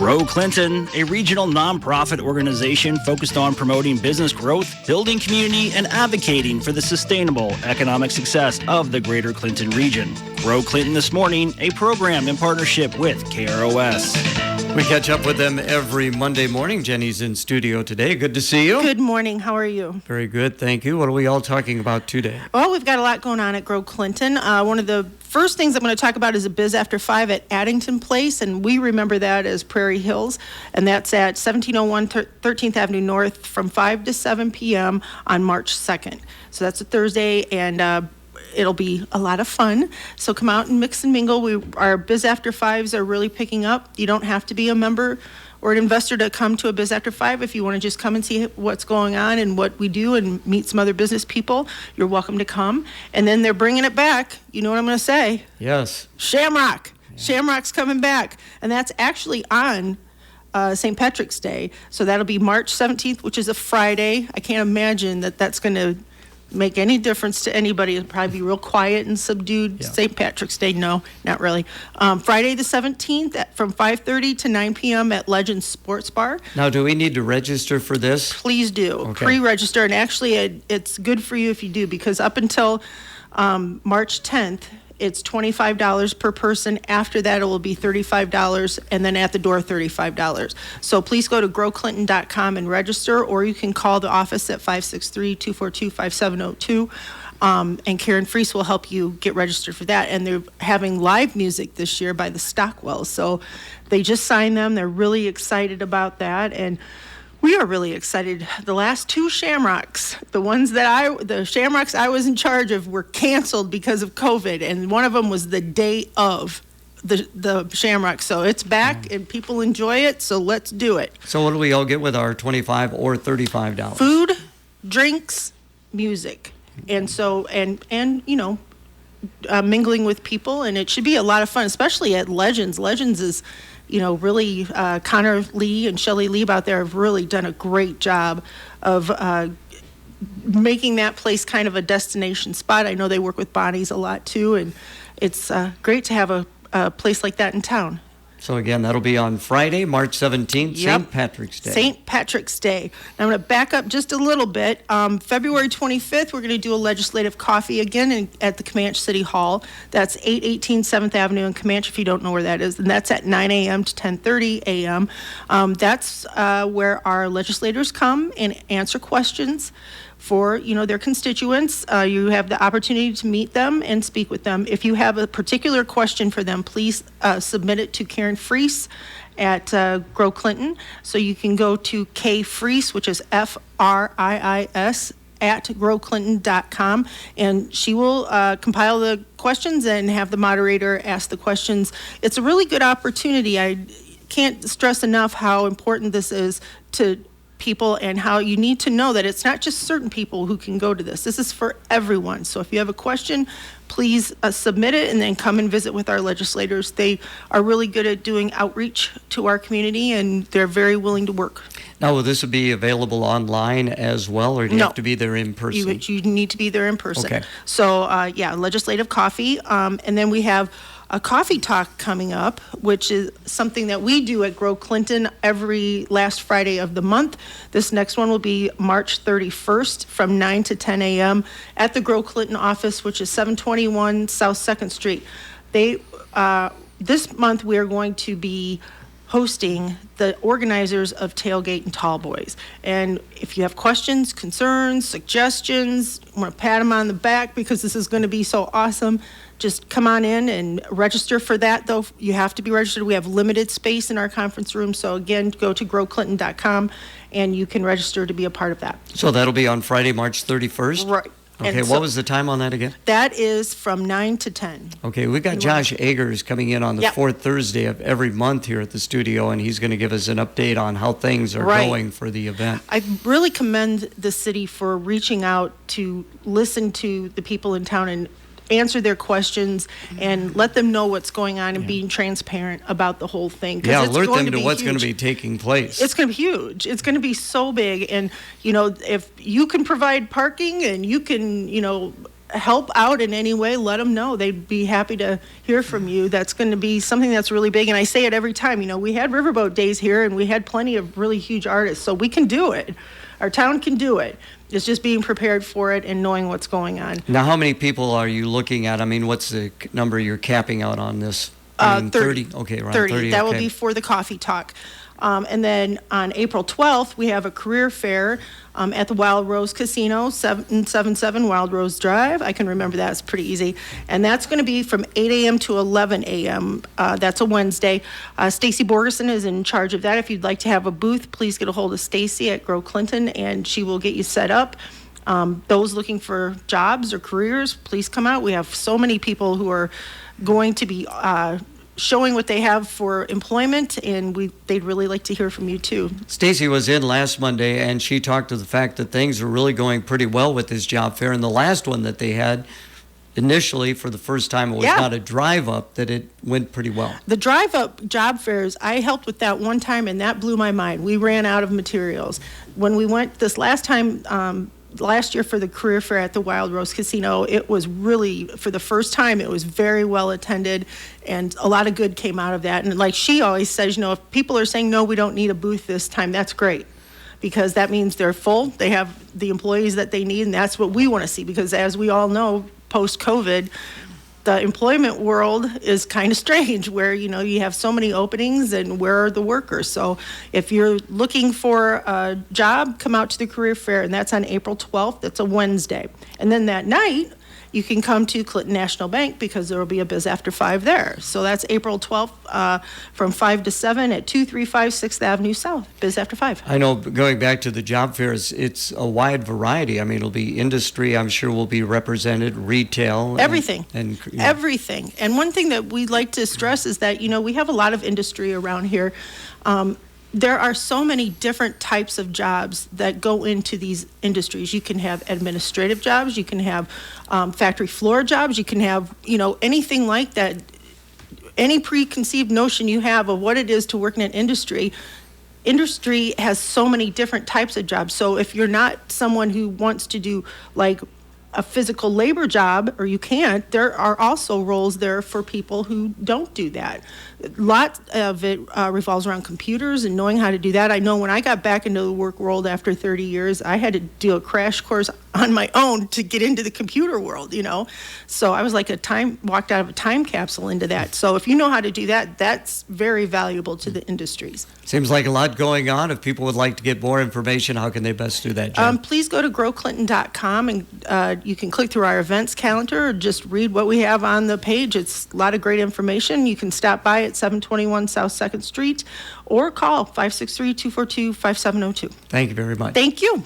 Grow Clinton, a regional nonprofit organization focused on promoting business growth, building community, and advocating for the sustainable economic success of the greater Clinton region. Grow Clinton This Morning, a program in partnership with KROS. We catch up with them every Monday morning. Jenny's in studio today. Good to see you. Good morning. How are you? Very good. Thank you. What are we all talking about today? Well, we've got a lot going on at Grow Clinton. One of the first things I'm going to talk about is a Biz After 5 at Addington Place, and we remember that as Prairie Hills, and that's at 1701 13th Avenue North from 5 to 7 p.m. on March 2nd. So that's a Thursday, and it'll be a lot of fun. So come out and mix and mingle. Our Biz After 5s are really picking up. You don't have to be a member or an investor to come to a Biz After 5. If you want to just come and see what's going on and what we do and meet some other business people, you're welcome to come. And then they're bringing it back. You know what I'm going to say? Yes. Shamrock. Yeah. Shamrock's coming back. And that's actually on St. Patrick's Day. So that'll be March 17th, which is a Friday. I can't imagine that that's going to make any difference to anybody. It'll probably be real quiet and subdued. Yeah. St. Patrick's Day, no, not really. Friday the 17th from 5:30 to 9 p.m. at Legends Sports Bar. Now, do we need to register for this? Please do. Okay. Pre-register, and actually it's good for you if you do, because up until March 10th, it's $25 per person. After that, it will be $35, and then at the door, $35. So please go to growclinton.com and register, or you can call the office at 563-242-5702, and Karen Freese will help you get registered for that. And they're having live music this year by the Stockwells. So they just signed them. They're really excited about that, and we are really excited. The last two Shamrocks, the Shamrocks I was in charge of, were canceled because of COVID, and one of them was the day of the Shamrock. So it's back, and people enjoy it, so let's do it. So what do we all get with our $25 or $35? Food, drinks, music, and so and you know, mingling with people, and it should be a lot of fun, especially at Legends. Legends is, you know, really, Connor Lee and Shelley Lieb out there have really done a great job of making that place kind of a destination spot. I know they work with Bonnie's a lot too, and it's great to have a place like that in town. So again, that'll be on Friday, March 17th, Yep. St. Patrick's Day. St. Patrick's Day. Now I'm going to back up just a little bit. February 25th, we're going to do a legislative coffee again at the Comanche City Hall. That's 818 7th Avenue in Comanche, if you don't know where that is. And that's at 9 a.m. to 10:30 a.m. That's where our legislators come and answer questions for, you know, their constituents. You have the opportunity to meet them and speak with them. If you have a particular question for them, please submit it to Karen Freese at Grow Clinton. So you can go to K Freese, which is Friis, at growclinton.com, and she will compile the questions and have the moderator ask the questions. It's a really good opportunity. I can't stress enough how important this is to people, and how you need to know that it's not just certain people who can go to this. This is for everyone. So if you have a question, please submit it, and then come and visit with our legislators. They are really good at doing outreach to our community, and they're very willing to work. Now, will this be available online as well, or do you have to be there in person? You need to be there in person. Okay. So, legislative coffee. And then we have a coffee talk coming up, which is something that we do at Grow Clinton every last Friday of the month. This next one will be March 31st from 9 to 10 a.m. at the Grow Clinton office, which is 721 South 2nd Street. This month we are going to be hosting the organizers of Tailgate and Tall Boys. And if you have questions, concerns, suggestions, want to pat them on the back because this is going to be so awesome, just come on in and register for that. Though you have to be registered. We have limited space in our conference room. So again, go to growclinton.com and you can register to be a part of that. So that'll be on Friday, March 31st? Right. Okay, what was the time on that again? That is from 9 to 10. Okay, we got Josh Eggers coming in on the fourth Thursday of every month here at the studio, and he's going to give us an update on how things are going for the event. I really commend the city for reaching out to listen to the people in town and answer their questions and let them know what's going on and being transparent about the whole thing. Yeah, alert them to what's going to be taking place. It's going to be huge. It's going to be so big. And, you know, if you can provide parking and you can, you know, help out in any way, let them know. They'd be happy to hear from you. That's going to be something that's really big. And I say it every time, we had Riverboat Days here and we had plenty of really huge artists. So we can do it. Our town can do it. It's just being prepared for it and knowing what's going on. Now, how many people are you looking at? I mean, what's the number you're capping out on this? 30. Okay, around 30. That will okay. be for the coffee talk. And then on April 12th, we have a career fair at the Wild Rose Casino, 777 Wild Rose Drive. I can remember that. It's pretty easy. And that's going to be from 8 a.m. to 11 a.m. That's a Wednesday. Stacy Borgerson is in charge of that. If you'd like to have a booth, please get a hold of Stacy at Grow Clinton, and she will get you set up. Those looking for jobs or careers, please come out. We have so many people who are going to be showing what they have for employment, and they'd really like to hear from you too. Stacy was in last Monday, and she talked to the fact that things are really going pretty well with this job fair. And the last one that they had, initially for the first time, it was not a drive-up, that it went pretty well. The drive-up job fairs, I helped with that one time, and that blew my mind. We ran out of materials. When we went this last time, last year for the career fair at the Wild Rose Casino, it was really, for the first time, it was very well attended, and a lot of good came out of that. And like she always says, if people are saying, no, we don't need a booth this time, that's great, because that means they're full, they have the employees that they need, and that's what we want to see, because as we all know, post-COVID, the employment world is kind of strange, where you have so many openings, and where are the workers? So if you're looking for a job, come out to the career fair, and that's on April 12th. That's a Wednesday. And then that night, you can come to Clinton National Bank, because there will be a Biz After 5 there. So that's April 12th from 5 to 7 at 235 6th Avenue South, Biz After 5. I know, going back to the job fairs, it's a wide variety. I mean, it'll be industry, I'm sure, will be represented, retail. Everything. Everything. And one thing that we like to stress is that, we have a lot of industry around here. There are so many different types of jobs that go into these industries. You can have administrative jobs, you can have factory floor jobs, you can have, anything like that. Any preconceived notion you have of what it is to work in an industry has so many different types of jobs. So if you're not someone who wants to do like a physical labor job, or you can't, there are also roles there for people who don't do that. Lots of it revolves around computers and knowing how to do that. I know when I got back into the work world after 30 years, I had to do a crash course on my own to get into the computer world, So I was like walked out of a time capsule into that. So if you know how to do that, that's very valuable to the industries. Seems like a lot going on. If people would like to get more information, how can they best do that, Jen? Please go to growclinton.com, and you can click through our events calendar or just read what we have on the page. It's a lot of great information. You can stop by at 721 South 2nd Street or call 563-242-5702. Thank you very much. Thank you.